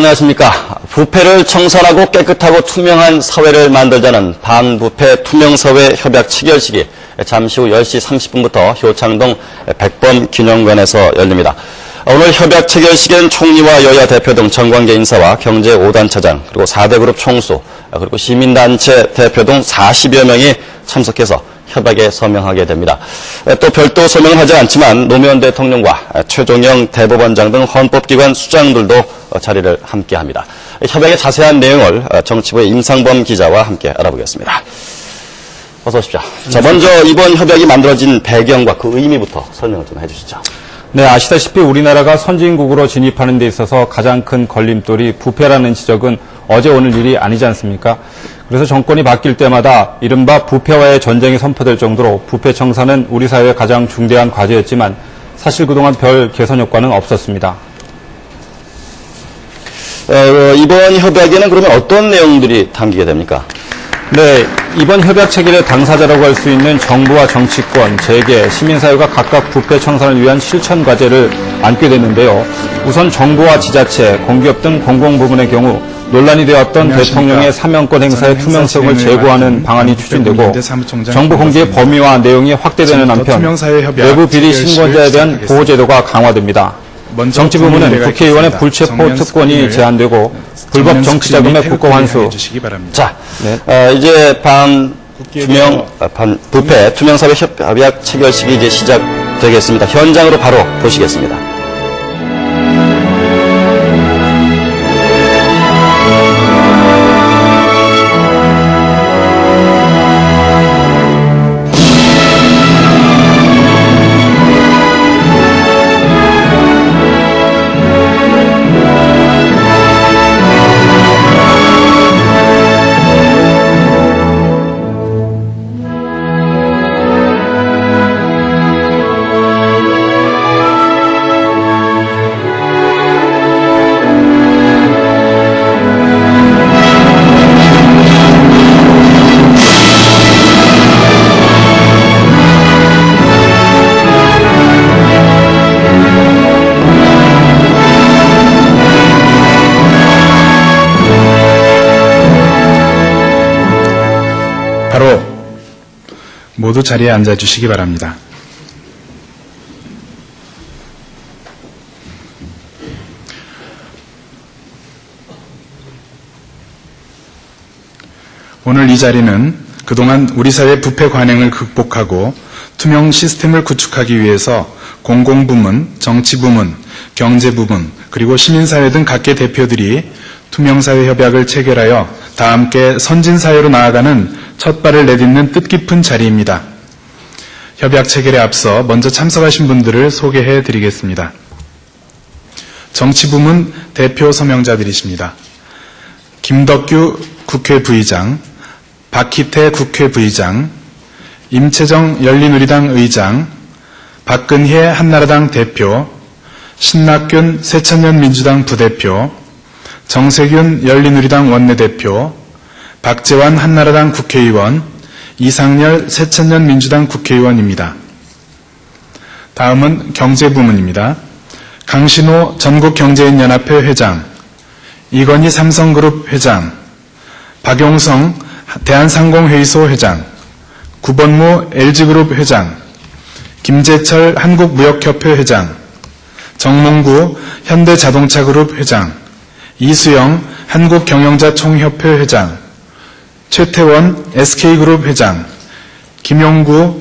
안녕하십니까. 부패를 청산하고 깨끗하고 투명한 사회를 만들자는 반부패 투명사회 협약 체결식이 잠시 후 10시 30분부터 효창동 백범기념관에서 열립니다. 오늘 협약 체결식엔 총리와 여야 대표 등 정관계 인사와 경제 5단차장, 그리고 4대 그룹 총수, 그리고 시민단체 대표 등 40여 명이 참석해서 협약에 서명하게 됩니다. 또 별도 서명은 하지 않지만 노무현 대통령과 최종영 대법원장 등 헌법기관 수장들도 자리를 함께합니다. 협약의 자세한 내용을 정치부의 임상범 기자와 함께 알아보겠습니다. 어서 오십시오. 자, 먼저 이번 협약이 만들어진 배경과 그 의미부터 설명을 좀 해주시죠. 네, 아시다시피 우리나라가 선진국으로 진입하는 데 있어서 가장 큰 걸림돌이 부패라는 지적은 어제 오늘 일이 아니지 않습니까? 그래서 정권이 바뀔 때마다 이른바 부패와의 전쟁이 선포될 정도로 부패 청산은 우리 사회의 가장 중대한 과제였지만 사실 그동안 별 개선 효과는 없었습니다. 이번 협약에는 그러면 어떤 내용들이 담기게 됩니까? 네, 이번 협약 체결의 당사자라고 할 수 있는 정부와 정치권, 재계, 시민사회가 각각 부패 청산을 위한 실천 과제를 안게 되는데요. 우선 정부와 지자체, 공기업 등 공공부문의 경우 논란이 되었던 대통령의 사명권 행사의 투명성을 제고하는 방안이 추진되고 정부 공개의 범위와 내용이 확대되는 한편 외부 비리 신고자에 대한 보호제도가 강화됩니다. 정치부문은 국회의원의 불체포 특권이 제한되고 불법 정치자금의 국고 환수. 자, 이제 부패 투명사회 협약 체결식이 이제 시작되겠습니다. 현장으로 바로 보시겠습니다. 바로 모두 자리에 앉아주시기 바랍니다. 오늘 이 자리는 그동안 우리 사회 부패 관행을 극복하고 투명 시스템을 구축하기 위해서 공공부문, 정치부문, 경제부문, 그리고 시민사회 등 각계 대표들이 투명사회 협약을 체결하여 다 함께 선진사회로 나아가는 첫 발을 내딛는 뜻깊은 자리입니다. 협약 체결에 앞서 먼저 참석하신 분들을 소개해 드리겠습니다. 정치부문 대표 서명자들이십니다. 김덕규 국회 부의장, 박희태 국회 부의장, 임채정 열린우리당 의장, 박근혜 한나라당 대표, 신낙균 새천년민주당 부대표, 정세균 열린우리당 원내대표, 박재환 한나라당 국회의원, 이상열 새천년민주당 국회의원입니다. 다음은 경제부문입니다. 강신호 전국경제인연합회 회장, 이건희 삼성그룹 회장, 박용성 대한상공회의소 회장, 구본무 LG그룹 회장, 김재철 한국무역협회 회장, 정몽구 현대자동차그룹 회장, 이수영 한국경영자총협회 회장, 최태원 SK그룹 회장, 김용구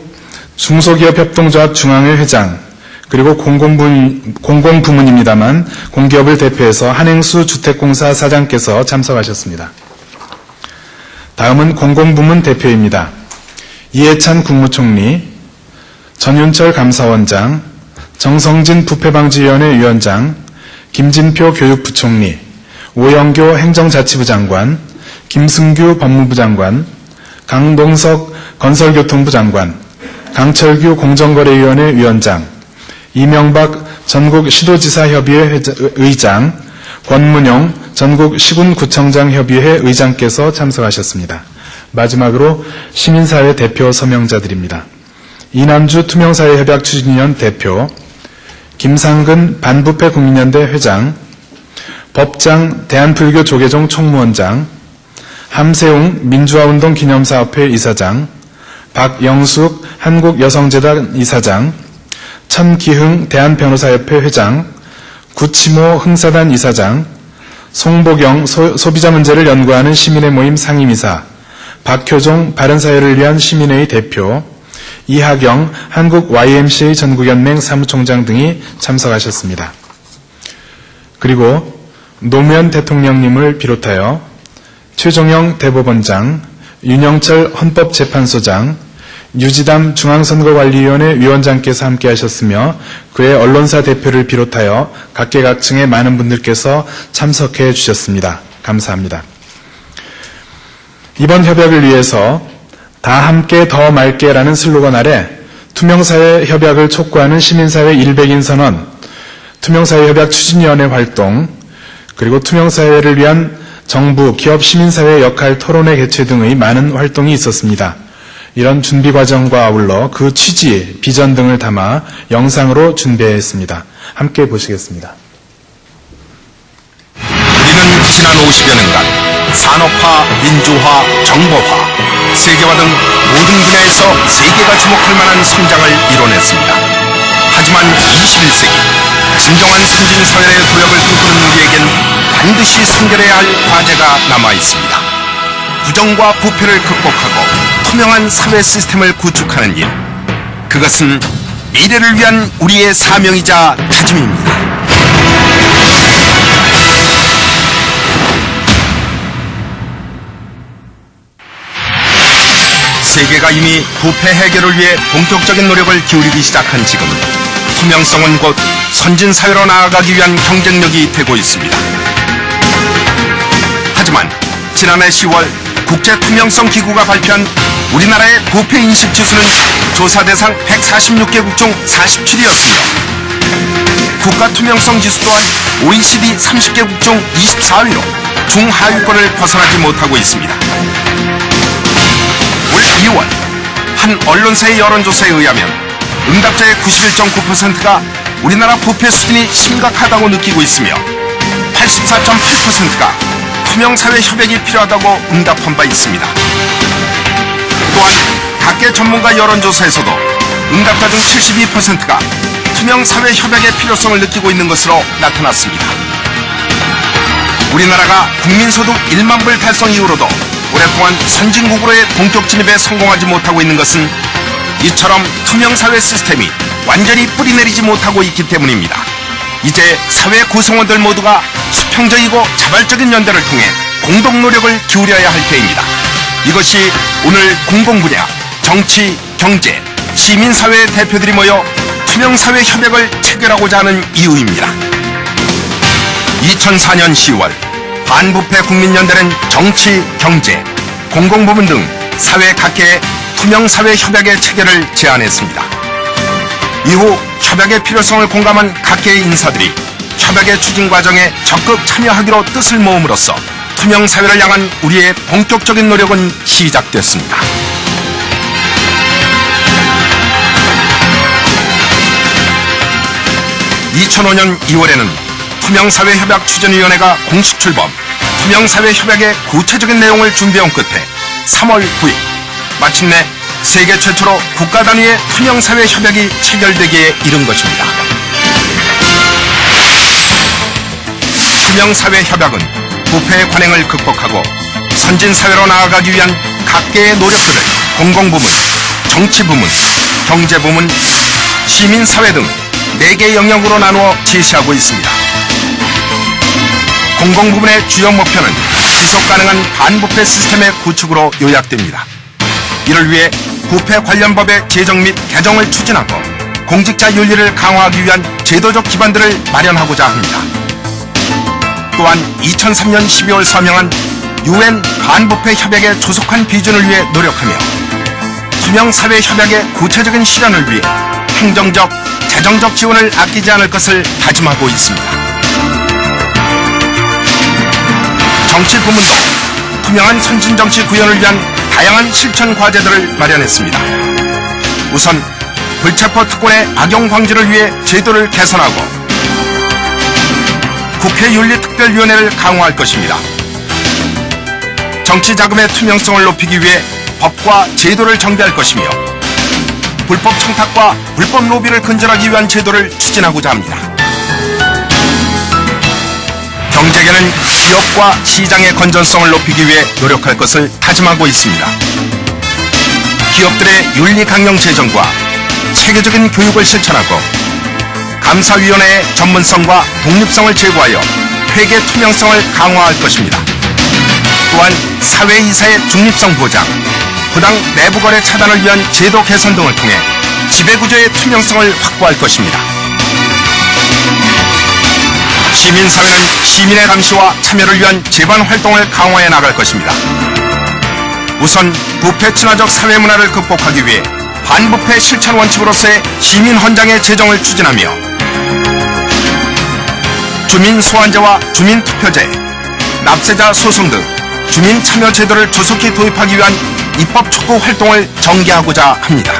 중소기업협동조합 중앙회 회장, 그리고 공공부문입니다만 공기업을 대표해서 한행수 주택공사 사장께서 참석하셨습니다. 다음은 공공부문 대표입니다. 이해찬 국무총리, 전윤철 감사원장, 정성진 부패방지위원회 위원장, 김진표 교육부총리, 오영교 행정자치부 장관, 김승규 법무부 장관, 강동석 건설교통부 장관, 강철규 공정거래위원회 위원장, 이명박 전국시도지사협의회 의장, 권문용 전국시군구청장협의회 의장께서 참석하셨습니다. 마지막으로 시민사회 대표 서명자들입니다. 이남주 투명사회협약 추진위원 대표, 김상근 반부패 국민연대 회장, 법장 대한불교조계종 총무원장, 함세웅 민주화운동 기념사업회 이사장, 박영숙 한국여성재단 이사장, 천기흥 대한변호사협회 회장, 구치모 흥사단 이사장, 송보경 소비자 문제를 연구하는 시민의 모임 상임이사, 박효종 바른사회를 위한 시민회의 대표, 이하경 한국 YMCA 전국연맹 사무총장 등이 참석하셨습니다. 그리고 노무현 대통령님을 비롯하여 최종영 대법원장, 윤영철 헌법재판소장, 유지담 중앙선거관리위원회 위원장께서 함께하셨으며 그의 언론사 대표를 비롯하여 각계각층의 많은 분들께서 참석해 주셨습니다. 감사합니다. 이번 협약을 위해서 다 함께 더 맑게라는 슬로건 아래 투명사회 협약을 촉구하는 시민사회 100인 선언, 투명사회 협약 추진위원회 활동, 그리고 투명사회를 위한 정부, 기업, 시민사회 역할 토론회 개최 등의 많은 활동이 있었습니다. 이런 준비 과정과 아울러 그 취지, 비전 등을 담아 영상으로 준비했습니다. 함께 보시겠습니다. 우리는 지난 50여 년간 산업화, 민주화, 정보화, 세계화 등 모든 분야에서 세계가 주목할 만한 성장을 이뤄냈습니다. 하지만 21세기 진정한 선진사회의 도약을 꿈꾸는 우리에겐 반드시 선결해야 할 과제가 남아있습니다. 부정과 부패를 극복하고 투명한 사회 시스템을 구축하는 일. 그것은 미래를 위한 우리의 사명이자 다짐입니다. 세계가 이미 부패 해결을 위해 본격적인 노력을 기울이기 시작한 지금은 투명성은 곧 선진사회로 나아가기 위한 경쟁력이 되고 있습니다. 하지만 지난해 10월 국제투명성기구가 발표한 우리나라의 부패인식 지수는 조사 대상 146개국 중 47위였으며 국가투명성지수 또한 OECD 30개국 중 24위로 중하위권을 벗어나지 못하고 있습니다. 올 2월 한 언론사의 여론조사에 의하면 응답자의 91.9%가 우리나라 부패 수준이 심각하다고 느끼고 있으며 84.8%가 투명사회 협약이 필요하다고 응답한 바 있습니다. 또한 각계 전문가 여론조사에서도 응답자 중 72%가 투명사회 협약의 필요성을 느끼고 있는 것으로 나타났습니다. 우리나라가 국민소득 1만 불 달성 이후로도 오랫동안 선진국으로의 본격 진입에 성공하지 못하고 있는 것은 이처럼 투명사회 시스템이 완전히 뿌리내리지 못하고 있기 때문입니다. 이제 사회 구성원들 모두가 수평적이고 자발적인 연대를 통해 공동 노력을 기울여야 할 때입니다. 이것이 오늘 공공분야, 정치, 경제, 시민사회의 대표들이 모여 투명사회 협약을 체결하고자 하는 이유입니다. 2004년 10월 반부패 국민연대는 정치, 경제, 공공부문 등 사회 각계에 투명사회 협약의 체결을 제안했습니다. 이후 협약의 필요성을 공감한 각계의 인사들이 협약의 추진 과정에 적극 참여하기로 뜻을 모음으로써 투명사회를 향한 우리의 본격적인 노력은 시작됐습니다. (2005년 2월에는) 투명사회협약추진위원회가 공식 출범, 투명사회협약의 구체적인 내용을 준비한 끝에 3월 9일 마침내 세계 최초로 국가 단위의 투명사회 협약이 체결되기에 이른 것입니다. 투명사회 협약은 부패의 관행을 극복하고 선진사회로 나아가기 위한 각계의 노력들을 공공부문, 정치부문, 경제부문, 시민사회 등 4개 영역으로 나누어 제시하고 있습니다. 공공부문의 주요 목표는 지속가능한 반부패 시스템의 구축으로 요약됩니다. 이를 위해 부패 관련 법의 제정 및 개정을 추진하고 공직자 윤리를 강화하기 위한 제도적 기반들을 마련하고자 합니다. 또한 2003년 12월 서명한 UN 반부패 협약의 조속한 비준을 위해 노력하며 투명사회 협약의 구체적인 실현을 위해 행정적, 재정적 지원을 아끼지 않을 것을 다짐하고 있습니다. 정치부문도 투명한 선진정치 구현을 위한 다양한 실천 과제들을 마련했습니다. 우선 불체포 특권의 악용 방지를 위해 제도를 개선하고 국회윤리특별위원회를 강화할 것입니다. 정치자금의 투명성을 높이기 위해 법과 제도를 정비할 것이며 불법 청탁과 불법 로비를 근절하기 위한 제도를 추진하고자 합니다. 경제계는 기업과 시장의 건전성을 높이기 위해 노력할 것을 다짐하고 있습니다. 기업들의 윤리 강령 제정과 체계적인 교육을 실천하고 감사위원회의 전문성과 독립성을 제고하여 회계 투명성을 강화할 것입니다. 또한 사회이사의 중립성 보장, 부당 내부거래 차단을 위한 제도 개선 등을 통해 지배구조의 투명성을 확보할 것입니다. 시민사회는 시민의 감시와 참여를 위한 재반 활동을 강화해 나갈 것입니다. 우선 부패 친화적 사회 문화를 극복하기 위해 반부패 실천 원칙으로서의 시민헌장의 제정을 추진하며 주민소환제와 주민투표제, 납세자 소송 등 주민참여제도를 조속히 도입하기 위한 입법 촉구 활동을 전개하고자 합니다.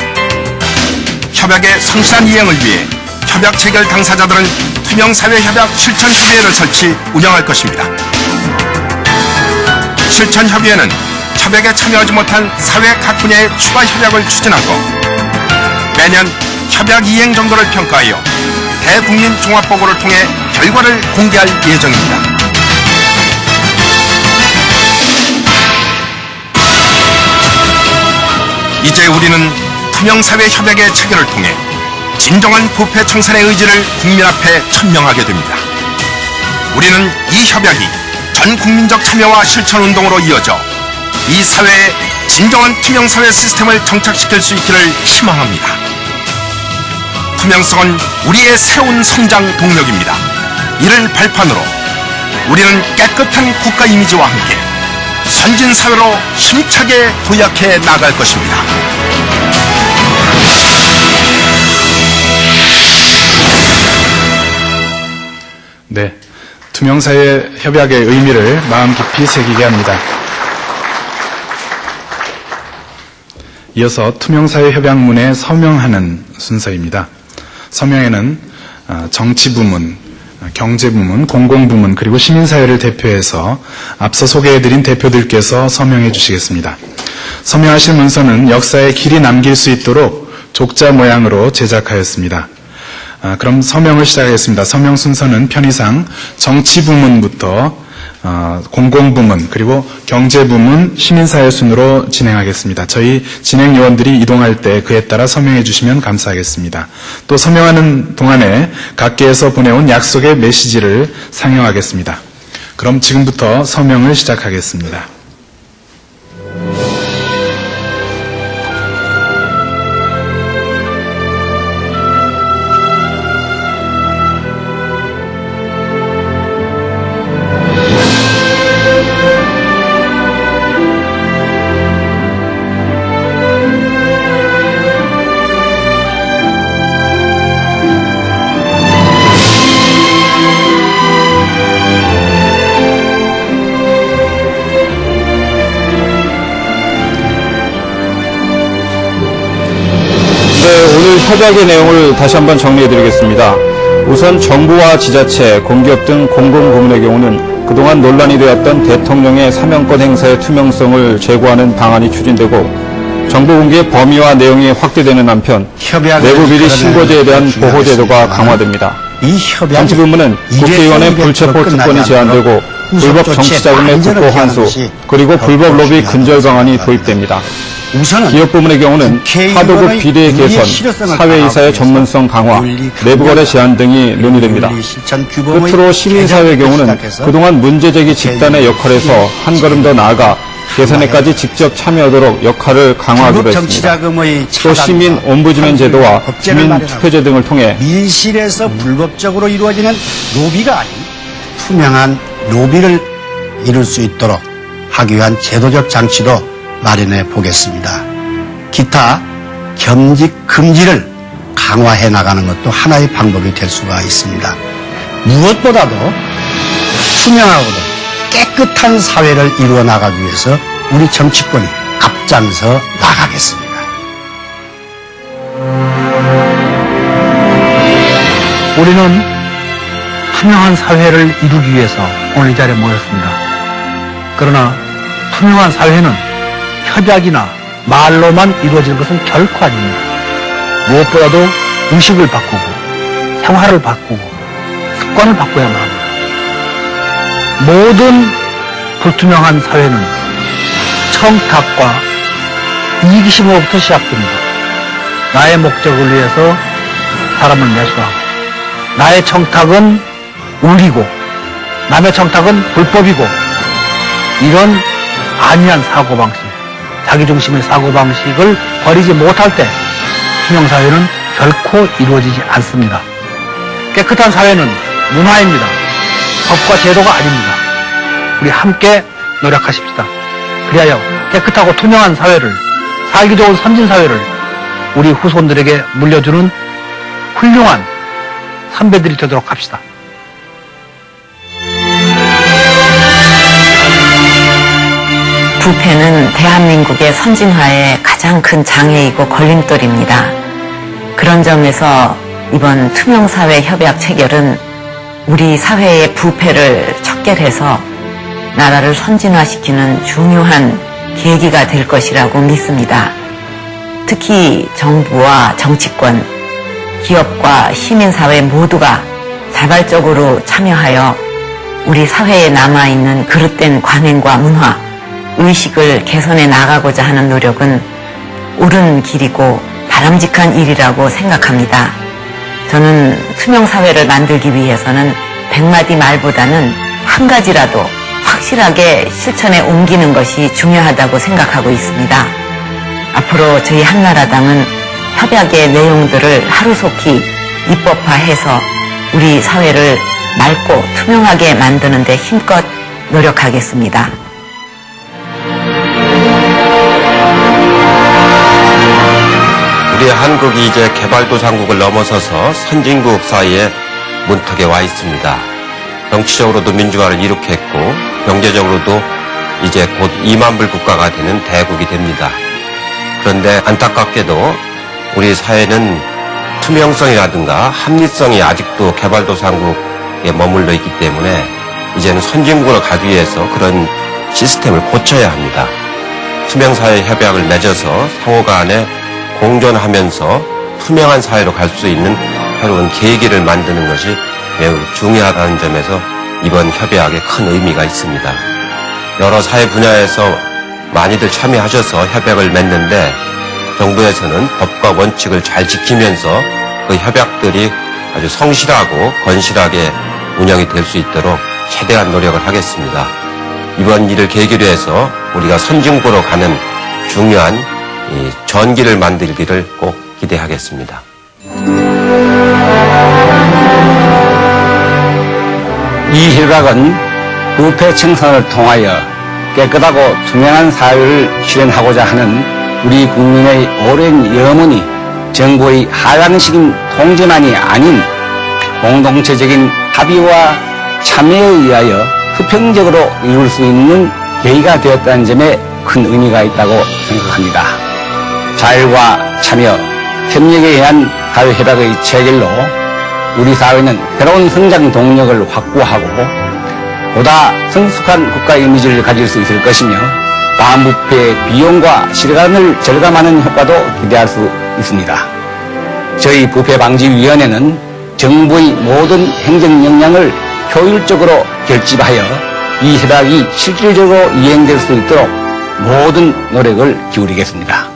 협약의 성실한 이행을 위해 협약 체결 당사자들은 투명사회협약 실천협의회를 설치, 운영할 것입니다. 실천협의회는 협약에 참여하지 못한 사회 각 분야의 추가 협약을 추진하고 매년 협약 이행 정도를 평가하여 대국민 종합보고를 통해 결과를 공개할 예정입니다. 이제 우리는 투명사회 협약의 체결을 통해 진정한 부패 청산의 의지를 국민 앞에 천명하게 됩니다. 우리는 이 협약이 전 국민적 참여와 실천 운동으로 이어져 이 사회에 진정한 투명사회 시스템을 정착시킬 수 있기를 희망합니다. 투명성은 우리의 새로운 성장 동력입니다. 이를 발판으로 우리는 깨끗한 국가 이미지와 함께 선진사회로 힘차게 도약해 나갈 것입니다. 네, 투명사회 협약의 의미를 마음 깊이 새기게 합니다. 이어서 투명사회 협약문에 서명하는 순서입니다. 서명에는 정치부문, 경제부문, 공공부문 그리고 시민사회를 대표해서 앞서 소개해드린 대표들께서 서명해 주시겠습니다. 서명하신 문서는 역사에 길이 남길 수 있도록 족자 모양으로 제작하였습니다. 그럼 서명을 시작하겠습니다. 서명 순서는 편의상 정치부문부터 공공부문 그리고 경제부문, 시민사회 순으로 진행하겠습니다. 저희 진행요원들이 이동할 때 그에 따라 서명해 주시면 감사하겠습니다. 또 서명하는 동안에 각계에서 보내온 약속의 메시지를 상영하겠습니다. 그럼 지금부터 서명을 시작하겠습니다. 오늘 협약의 내용을 다시 한번 정리해드리겠습니다. 우선 정부와 지자체, 공기업 등 공공부문의 경우는 그동안 논란이 되었던 대통령의 사명권 행사의 투명성을 제고하는 방안이 추진되고 정보 공개의 범위와 내용이 확대되는 한편 내부 비리 신고제에 대한 보호제도가 강화됩니다. 정치부문은 국회의원의 불체포 특권이 제한되고 불법 정치자금의 국고 환수 그리고 불법 로비 근절 방안이 도입됩니다. 기업 부문의 경우는 하도급 비리 개선, 사회이사의 전문성 강화, 내부거래 제한 등이 논의됩니다. 끝으로 시민사회의 경우는 그동안 문제제기 집단의 역할에서 한 걸음 더 나아가 개선에까지 직접 참여하도록 역할을 강화하기로 했습니다. 또 시민 옴부즈맨 제도와 주민 투표제 등을 통해 밀실에서 불법적으로 이루어지는 로비가 아닌 투명한 로비를 이룰 수 있도록 하기 위한 제도적 장치도 마련해 보겠습니다. 기타 겸직 금지를 강화해 나가는 것도 하나의 방법이 될 수가 있습니다. 무엇보다도 투명하고도 깨끗한 사회를 이루어 나가기 위해서 우리 정치권이 앞장서 나가겠습니다. 우리는 투명한 사회를 이루기 위해서 오늘 이 자리에 모였습니다. 그러나 투명한 사회는 협약이나 말로만 이루어지는 것은 결코 아닙니다. 무엇보다도 의식을 바꾸고 생활을 바꾸고 습관을 바꿔야만 합니다. 모든 불투명한 사회는 청탁과 이기심으로부터 시작됩니다. 나의 목적을 위해서 사람을 매수하고 나의 청탁은 울리고 남의 청탁은 불법이고 이런 안이한 사고방식, 자기중심의 사고방식을 버리지 못할 때 투명사회는 결코 이루어지지 않습니다. 깨끗한 사회는 문화입니다. 법과 제도가 아닙니다. 우리 함께 노력하십시다. 그리하여 깨끗하고 투명한 사회를, 살기 좋은 선진사회를 우리 후손들에게 물려주는 훌륭한 선배들이 되도록 합시다. 부패는 대한민국의 선진화의 가장 큰 장애이고 걸림돌입니다. 그런 점에서 이번 투명사회 협약 체결은 우리 사회의 부패를 척결해서 나라를 선진화시키는 중요한 계기가 될 것이라고 믿습니다. 특히 정부와 정치권, 기업과 시민사회 모두가 자발적으로 참여하여 우리 사회에 남아있는 그릇된 관행과 문화, 의식을 개선해 나가고자 하는 노력은 옳은 길이고 바람직한 일이라고 생각합니다. 저는 투명사회를 만들기 위해서는 100마디 말보다는 한 가지라도 확실하게 실천에 옮기는 것이 중요하다고 생각하고 있습니다. 앞으로 저희 한나라당은 협약의 내용들을 하루속히 입법화해서 우리 사회를 맑고 투명하게 만드는 데 힘껏 노력하겠습니다. 우리 한국이 이제 개발도상국을 넘어서서 선진국 사이에 문턱에 와 있습니다. 정치적으로도 민주화를 이룩했고 경제적으로도 이제 곧 2만 불 국가가 되는 대국이 됩니다. 그런데 안타깝게도 우리 사회는 투명성이라든가 합리성이 아직도 개발도상국에 머물러 있기 때문에 이제는 선진국으로 가기 위해서 그런 시스템을 고쳐야 합니다. 투명사회 협약을 맺어서 상호 간에 공존하면서 투명한 사회로 갈 수 있는 새로운 계기를 만드는 것이 매우 중요하다는 점에서 이번 협약에 큰 의미가 있습니다. 여러 사회 분야에서 많이들 참여하셔서 협약을 맺는데 정부에서는 법과 원칙을 잘 지키면서 그 협약들이 아주 성실하고 건실하게 운영이 될 수 있도록 최대한 노력을 하겠습니다. 이번 일을 계기로 해서 우리가 선진국으로 가는 중요한 이 전기를 만들기를 꼭 기대하겠습니다. 이 협약은 부패 청산을 통하여 깨끗하고 투명한 사회를 실현하고자 하는 우리 국민의 오랜 염원이 정부의 하향적인 통제만이 아닌 공동체적인 합의와 참여에 의하여 수평적으로 이룰 수 있는 계기가 되었다는 점에 큰 의미가 있다고 생각합니다. 자율과 참여, 협력에 의한 사회협약의 체결로 우리 사회는 새로운 성장 동력을 확보하고 보다 성숙한 국가 이미지를 가질 수 있을 것이며 반부패의 비용과 시간을 절감하는 효과도 기대할 수 있습니다. 저희 부패방지위원회는 정부의 모든 행정 역량을 효율적으로 결집하여 이 협약이 실질적으로 이행될 수 있도록 모든 노력을 기울이겠습니다.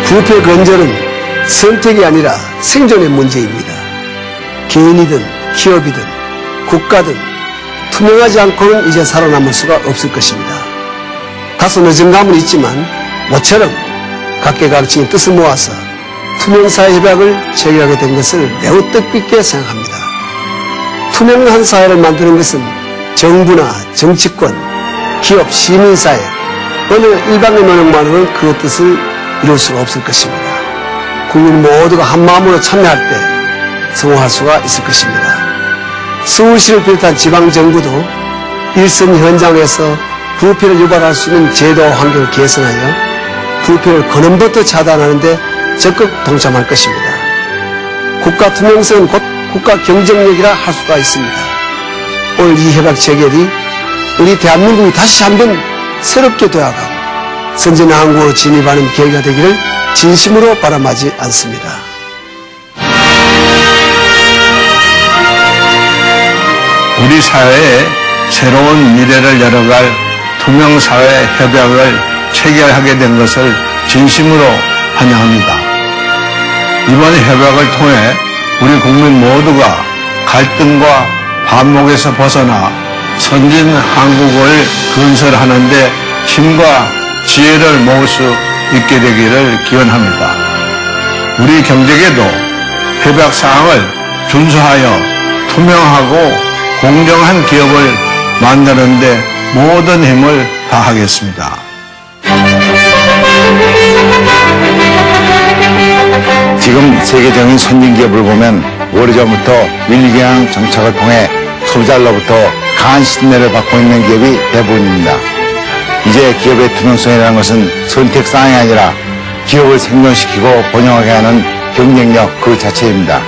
부패 근절은 선택이 아니라 생존의 문제입니다. 개인이든 기업이든 국가든 투명하지 않고는 이제 살아남을 수가 없을 것입니다. 다소 늦은 감은 있지만 모처럼 각계각층의 뜻을 모아서 투명사회협약을 체결하게 된 것을 매우 뜻깊게 생각합니다. 투명한 사회를 만드는 것은 정부나 정치권, 기업, 시민사회 어느 일방의 노력만으로는 그 뜻을 이룰 수가 없을 것입니다. 국민 모두가 한마음으로 참여할 때 성공할 수가 있을 것입니다. 서울시를 비롯한 지방정부도 일선 현장에서 부패를 유발할 수 있는 제도와 환경을 개선하여 부패를 근원부터 차단하는 데 적극 동참할 것입니다. 국가 투명성은 곧 국가 경쟁력이라 할 수가 있습니다. 오늘 이 협약 체결이 우리 대한민국이 다시 한번 새롭게 되어가고 선진의 한국으로 진입하는 계기가 되기를 진심으로 바람하지 않습니다. 우리 사회에 새로운 미래를 열어갈 투명사회 협약을 체결하게 된 것을 진심으로 환영합니다. 이번 협약을 통해 우리 국민 모두가 갈등과 반목에서 벗어나 선진 한국을 건설하는 데 힘과 지혜를 모을 수 있게 되기를 기원합니다. 우리 경제계도 협약 사항을 준수하여 투명하고 공정한 기업을 만드는 데 모든 힘을 다하겠습니다. 지금 세계적인 선진기업을 보면 오래전부터 윤리경영 정책을 통해 소비자로부터 강한 신뢰를 받고 있는 기업이 대부분입니다. 이제 기업의 투명성이라는 것은 선택사항이 아니라 기업을 생존시키고 번영하게 하는 경쟁력 그 자체입니다.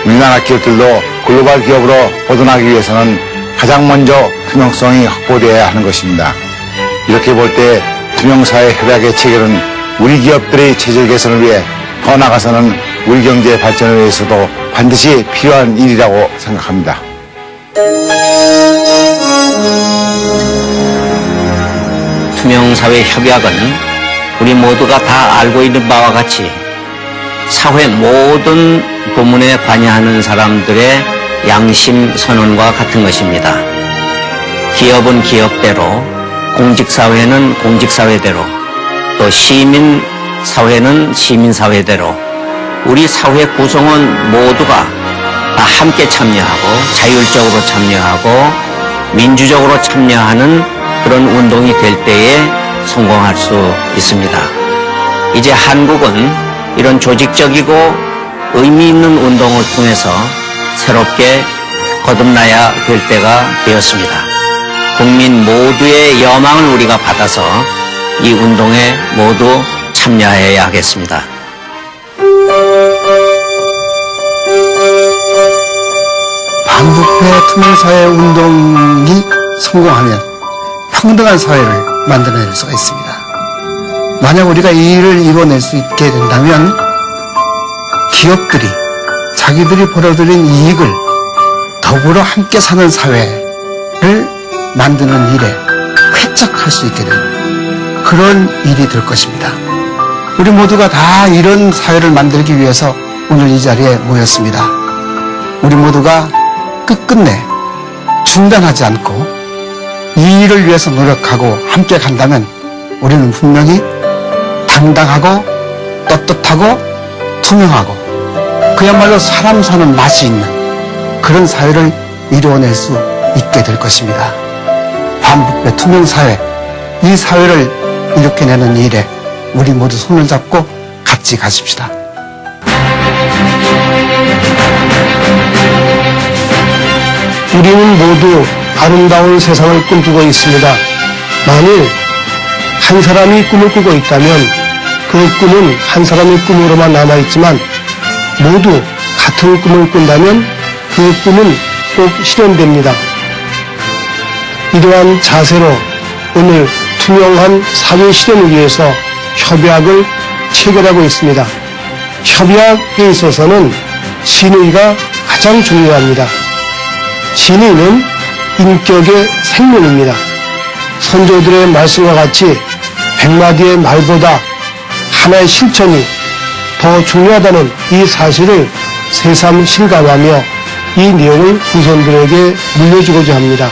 우리나라 기업들도 글로벌 기업으로 보존하기 위해서는 가장 먼저 투명성이 확보되어야 하는 것입니다. 이렇게 볼 때 투명사회 협약의 체결은 우리 기업들의 체질 개선을 위해 더 나아가서는 우리 경제 발전을 위해서도 반드시 필요한 일이라고 생각합니다. 투명사회 협약은 우리 모두가 다 알고 있는 바와 같이 사회 모든 부문에 관여하는 사람들의 양심 선언과 같은 것입니다. 기업은 기업대로, 공직사회는 공직사회대로, 또 시민사회는 시민사회대로 우리 사회 구성원 모두가 다 함께 참여하고 자율적으로 참여하고 민주적으로 참여하는 그런 운동이 될 때에 성공할 수 있습니다. 이제 한국은 이런 조직적이고 의미 있는 운동을 통해서 새롭게 거듭나야 될 때가 되었습니다. 국민 모두의 여망을 우리가 받아서 이 운동에 모두 참여해야 하겠습니다. 반부패 투명사회 운동이 성공하면 평등한 사회를 만들어낼 수가 있습니다. 만약 우리가 이 일을 이뤄낼 수 있게 된다면 기업들이 자기들이 벌어들인 이익을 더불어 함께 사는 사회를 만드는 일에 쾌척할 수 있게 되는 그런 일이 될 것입니다. 우리 모두가 다 이런 사회를 만들기 위해서 오늘 이 자리에 모였습니다. 우리 모두가 끝끝내 중단하지 않고 이 일을 위해서 노력하고 함께 간다면 우리는 분명히 당당하고 떳떳하고 투명하고 그야말로 사람 사는 맛이 있는 그런 사회를 이루어낼 수 있게 될 것입니다. 반부패 투명사회, 이 사회를 일으켜내는 일에 우리 모두 손을 잡고 같이 가십시다. 우리는 모두 아름다운 세상을 꿈꾸고 있습니다. 만일 한 사람이 꿈을 꾸고 있다면 그 꿈은 한 사람의 꿈으로만 남아있지만 모두 같은 꿈을 꾼다면 그 꿈은 꼭 실현됩니다. 이러한 자세로 오늘 투명한 사회 실현을 위해서 협약을 체결하고 있습니다. 협약에 있어서는 진의가 가장 중요합니다. 진의는 인격의 생명입니다. 선조들의 말씀과 같이 100마디의 말보다 하나의 실천이 더 중요하다는 이 사실을 새삼 실감하며 이 내용을 후손들에게 물려주고자 합니다.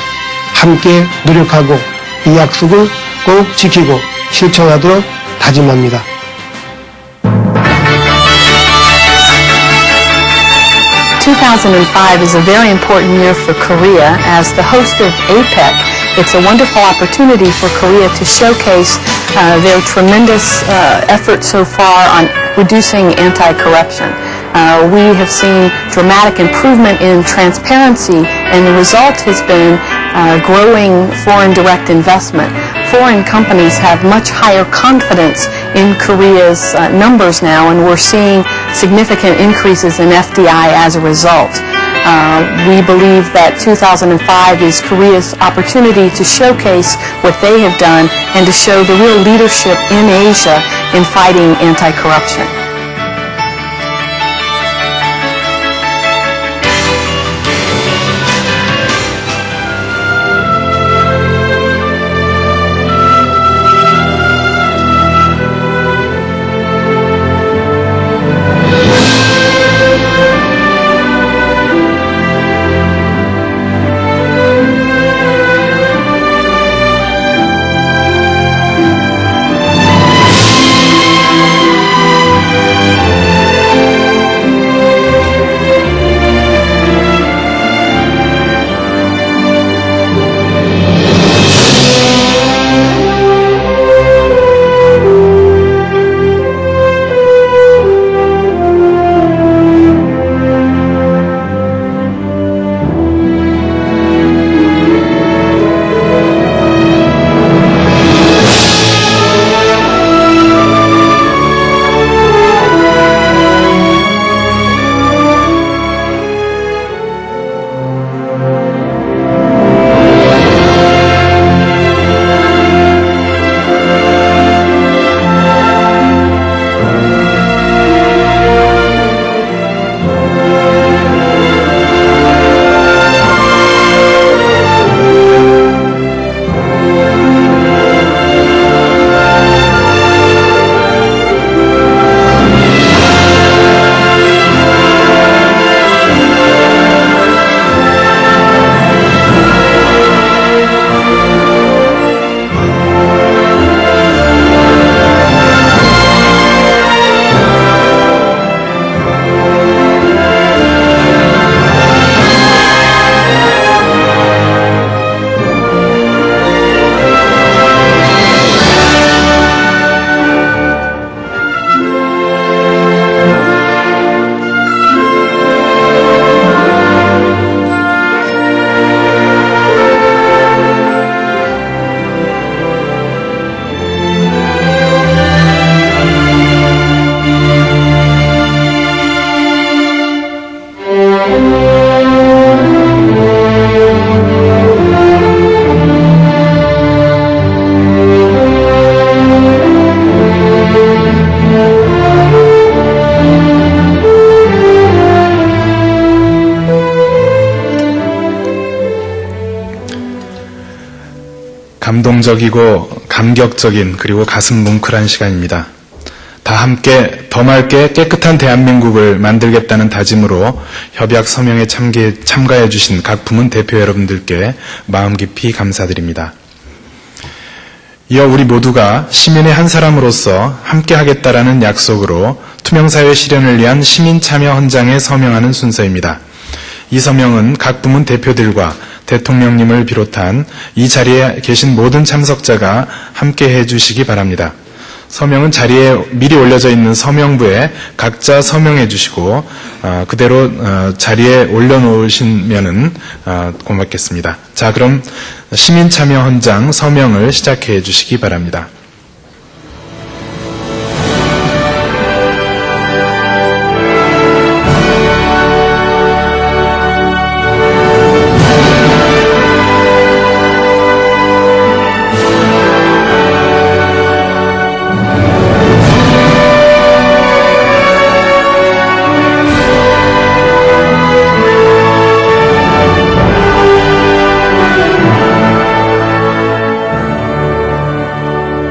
함께 노력하고 이 약속을 꼭 지키고 실천하도록 다짐합니다. (2005) is a very important year for Korea. As the host of APEC, it's a wonderful opportunity for Korea to showcase their tremendous efforts so far on reducing anti-corruption. We have seen dramatic improvement in transparency, and the result has been growing foreign direct investment. foreign companies have much higher confidence in Korea's numbers now, and we're seeing significant increases in FDI as a result. We believe that 2005 is Korea's opportunity to showcase what they have done and to show the real leadership in Asia in fighting anti-corruption. 감동적이고 감격적인 그리고 가슴 뭉클한 시간입니다. 다 함께 더 맑게 깨끗한 대한민국을 만들겠다는 다짐으로 협약 서명에 참가해 주신 각 부문 대표 여러분들께 마음 깊이 감사드립니다. 이어 우리 모두가 시민의 한 사람으로서 함께 하겠다라는 약속으로 투명사회 실현을 위한 시민참여 헌장에 서명하는 순서입니다. 이 서명은 각 부문 대표들과 대통령님을 비롯한 이 자리에 계신 모든 참석자가 함께 해주시기 바랍니다. 서명은 자리에 미리 올려져 있는 서명부에 각자 서명해 주시고 그대로 자리에 올려놓으시면 고맙겠습니다. 자, 그럼 시민참여 헌장 서명을 시작해 주시기 바랍니다.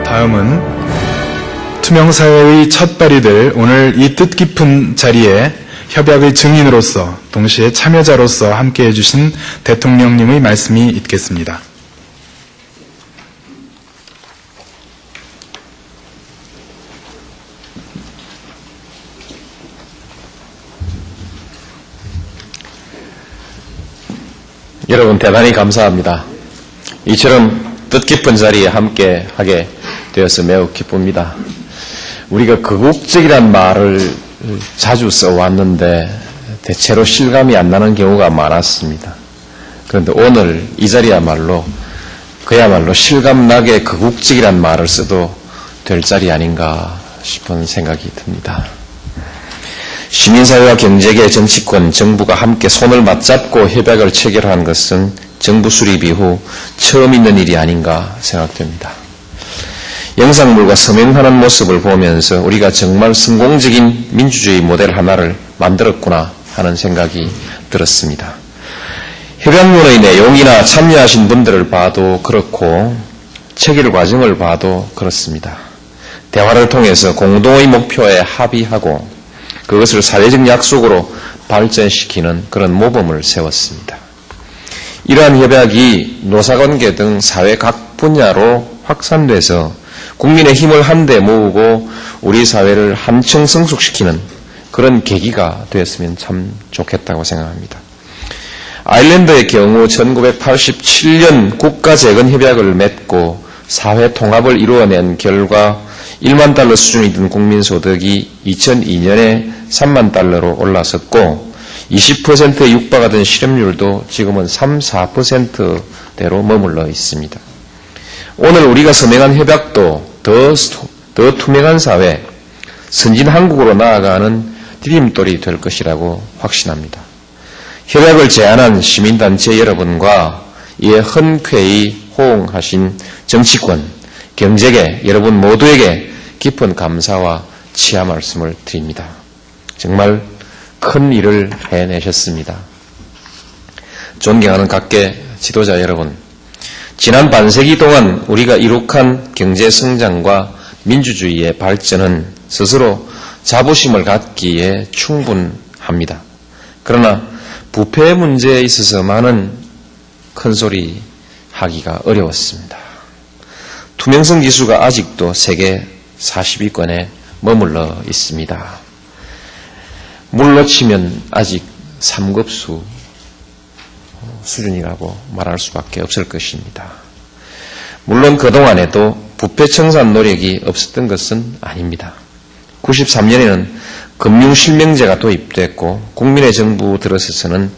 다음은 투명사회의 첫발이 될 오늘 이 뜻깊은 자리에 협약의 증인으로서 동시에 참여자로서 함께해 주신 대통령님의 말씀이 있겠습니다. 여러분 대단히 감사합니다. 이처럼 뜻깊은 자리에 함께 하게 되어서 매우 기쁩니다. 우리가 거국적이란 말을 자주 써왔는데 대체로 실감이 안 나는 경우가 많았습니다. 그런데 오늘 이 자리야말로 그야말로 실감나게 극욱직이란 말을 써도 될 자리 아닌가 싶은 생각이 듭니다. 시민사회와 경제계, 정치권, 정부가 함께 손을 맞잡고 협약을 체결한 것은 정부 수립 이후 처음 있는 일이 아닌가 생각됩니다. 영상물과 서명하는 모습을 보면서 우리가 정말 성공적인 민주주의 모델 하나를 만들었구나 하는 생각이 들었습니다. 협약문의 내용이나 참여하신 분들을 봐도 그렇고 체결 과정을 봐도 그렇습니다. 대화를 통해서 공동의 목표에 합의하고 그것을 사회적 약속으로 발전시키는 그런 모범을 세웠습니다. 이러한 협약이 노사관계 등 사회 각 분야로 확산돼서 국민의 힘을 한데 모으고 우리 사회를 한층 성숙시키는 그런 계기가 되었으면 참 좋겠다고 생각합니다. 아일랜드의 경우 1987년 국가재건협약을 맺고 사회 통합을 이루어낸 결과 1만 달러 수준이던 국민소득이 2002년에 3만 달러로 올라섰고 20%에 육박하던 실업률도 지금은 3-4%대로 머물러 있습니다. 오늘 우리가 서명한 협약도 더 투명한 사회, 선진 한국으로 나아가는 디딤돌이 될 것이라고 확신합니다. 협약을 제안한 시민단체 여러분과 이에 흔쾌히 호응하신 정치권, 경제계 여러분 모두에게 깊은 감사와 치하 말씀을 드립니다. 정말 큰 일을 해내셨습니다. 존경하는 각계 지도자 여러분, 지난 반세기 동안 우리가 이룩한 경제 성장과 민주주의의 발전은 스스로 자부심을 갖기에 충분합니다. 그러나 부패 문제에 있어서만은 큰소리 하기가 어려웠습니다. 투명성 지수가 아직도 세계 40위권에 머물러 있습니다. 물로 치면 아직 3급수 수준이라고 말할 수밖에 없을 것입니다. 물론 그동안에도 부패 청산 노력이 없었던 것은 아닙니다. 93년에는 금융실명제가 도입됐고 국민의 정부 들어서서는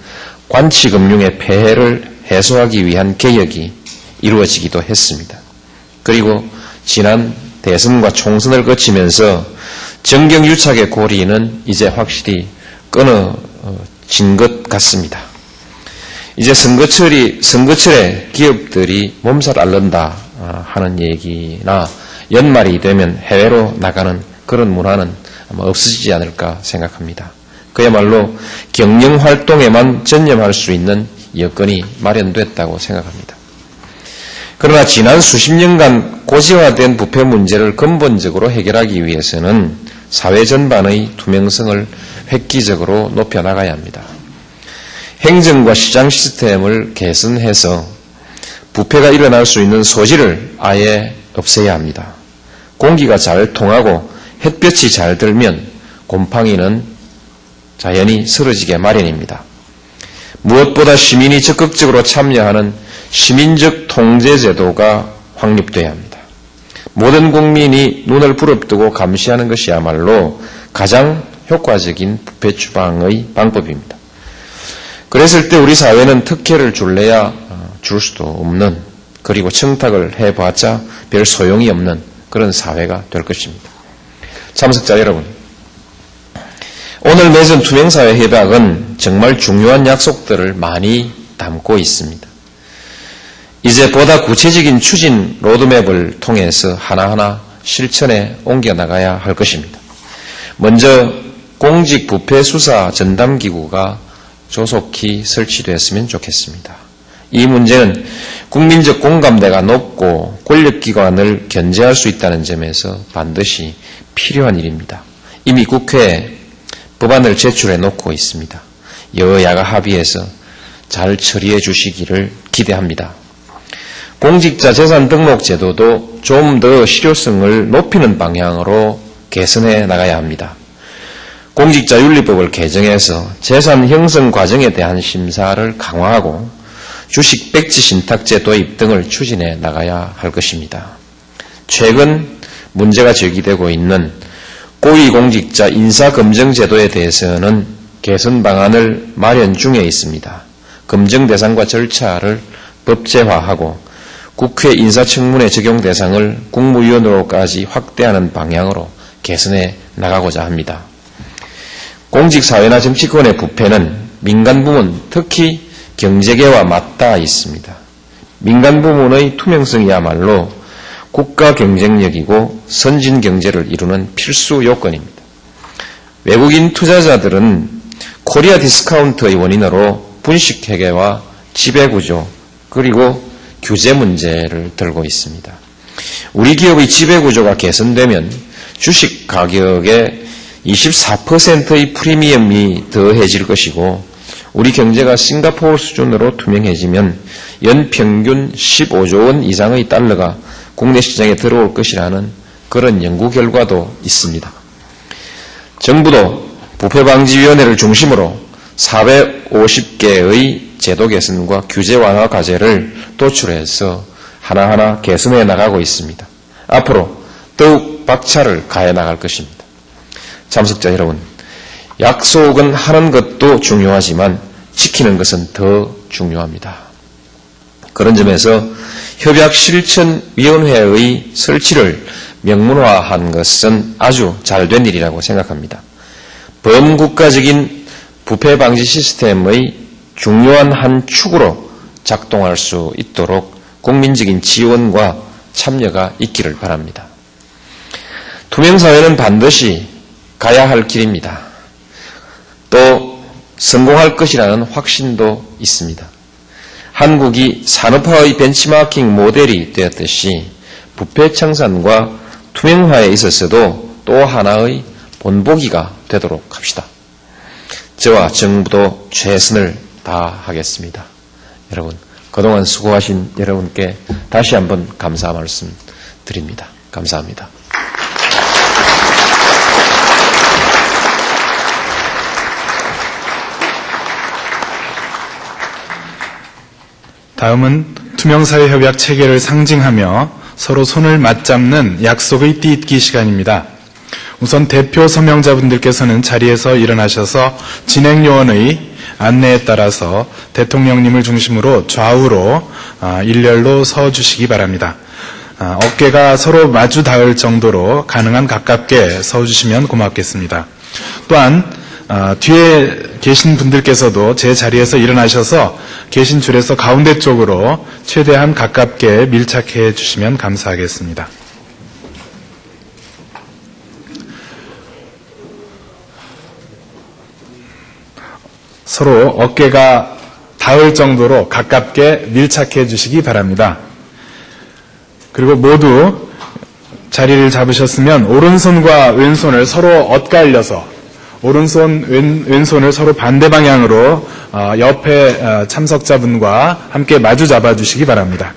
관치금융의 폐해를 해소하기 위한 개혁이 이루어지기도 했습니다. 그리고 지난 대선과 총선을 거치면서 정경유착의 고리는 이제 확실히 끊어진 것 같습니다. 이제 선거철에 기업들이 몸살 앓는다 하는 얘기나 연말이 되면 해외로 나가는 그런 문화는 아마 없어지지 않을까 생각합니다. 그야말로 경영활동에만 전념할 수 있는 여건이 마련됐다고 생각합니다. 그러나 지난 수십 년간 고지화된 부패 문제를 근본적으로 해결하기 위해서는 사회 전반의 투명성을 획기적으로 높여나가야 합니다. 행정과 시장 시스템을 개선해서 부패가 일어날 수 있는 소지를 아예 없애야 합니다. 공기가 잘 통하고 햇볕이 잘 들면 곰팡이는 자연히 쓰러지게 마련입니다. 무엇보다 시민이 적극적으로 참여하는 시민적 통제제도가 확립돼야 합니다. 모든 국민이 눈을 부릅뜨고 감시하는 것이야말로 가장 효과적인 부패 추방의 방법입니다. 그랬을 때 우리 사회는 특혜를 줄래야 줄 수도 없는, 그리고 청탁을 해봤자 별 소용이 없는 그런 사회가 될 것입니다. 참석자 여러분, 오늘 맺은 투명사회 협약은 정말 중요한 약속들을 많이 담고 있습니다. 이제 보다 구체적인 추진 로드맵을 통해서 하나하나 실천에 옮겨나가야 할 것입니다. 먼저 공직부패수사 전담기구가 조속히 설치됐으면 좋겠습니다. 이 문제는 국민적 공감대가 높고 권력기관을 견제할 수 있다는 점에서 반드시 필요한 일입니다. 이미 국회에 법안을 제출해 놓고 있습니다. 여야가 합의해서 잘 처리해 주시기를 기대합니다. 공직자 재산 등록 제도도 좀 더 실효성을 높이는 방향으로 개선해 나가야 합니다. 공직자윤리법을 개정해서 재산 형성 과정에 대한 심사를 강화하고 주식 백지 신탁제 도입 등을 추진해 나가야 할 것입니다. 최근 문제가 제기되고 있는 고위공직자 인사검증제도에 대해서는 개선 방안을 마련 중에 있습니다. 검증 대상과 절차를 법제화하고 국회 인사청문회 적용 대상을 국무위원으로까지 확대하는 방향으로 개선해 나가고자 합니다. 공직사회나 정치권의 부패는 민간부문, 특히 경제계와 맞닿아 있습니다. 민간부문의 투명성이야말로 국가 경쟁력이고 선진 경제를 이루는 필수 요건입니다. 외국인 투자자들은 코리아 디스카운트의 원인으로 분식회계와 지배구조 그리고 규제 문제를 들고 있습니다. 우리 기업의 지배구조가 개선되면 주식 가격에 24%의 프리미엄이 더해질 것이고 우리 경제가 싱가포르 수준으로 투명해지면 연평균 15조 원 이상의 달러가 국내 시장에 들어올 것이라는 그런 연구 결과도 있습니다. 정부도 부패방지위원회를 중심으로 450개의 제도 개선과 규제 완화 과제를 도출해서 하나하나 개선해 나가고 있습니다. 앞으로 더욱 박차를 가해 나갈 것입니다. 참석자 여러분, 약속은 하는 것도 중요하지만 지키는 것은 더 중요합니다. 그런 점에서 협약실천위원회의 설치를 명문화한 것은 아주 잘된 일이라고 생각합니다. 범국가적인 부패방지 시스템의 중요한 한 축으로 작동할 수 있도록 국민적인 지원과 참여가 있기를 바랍니다. 투명사회는 반드시 가야 할 길입니다. 또 성공할 것이라는 확신도 있습니다. 한국이 산업화의 벤치마킹 모델이 되었듯이 부패 청산과 투명화에 있어서도 또 하나의 본보기가 되도록 합시다. 저와 정부도 최선을 다하겠습니다. 여러분, 그동안 수고하신 여러분께 다시 한번 감사 말씀 드립니다. 감사합니다. 다음은 투명사회협약 체계를 상징하며 서로 손을 맞잡는 약속의 띠잇기 시간입니다. 우선 대표 서명자분들께서는 자리에서 일어나셔서 진행요원의 안내에 따라서 대통령님을 중심으로 좌우로 일렬로 서주시기 바랍니다. 어깨가 서로 마주 닿을 정도로 가능한 가깝게 서주시면 고맙겠습니다. 또한 뒤에 계신 분들께서도 제 자리에서 일어나셔서 계신 줄에서 가운데 쪽으로 최대한 가깝게 밀착해 주시면 감사하겠습니다. 서로 어깨가 닿을 정도로 가깝게 밀착해 주시기 바랍니다. 그리고 모두 자리를 잡으셨으면 오른손과 왼손을 서로 엇갈려서 오른손, 왼손을 서로 반대 방향으로 옆에 참석자분과 함께 마주 잡아주시기 바랍니다.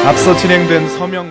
앞서 진행된 서명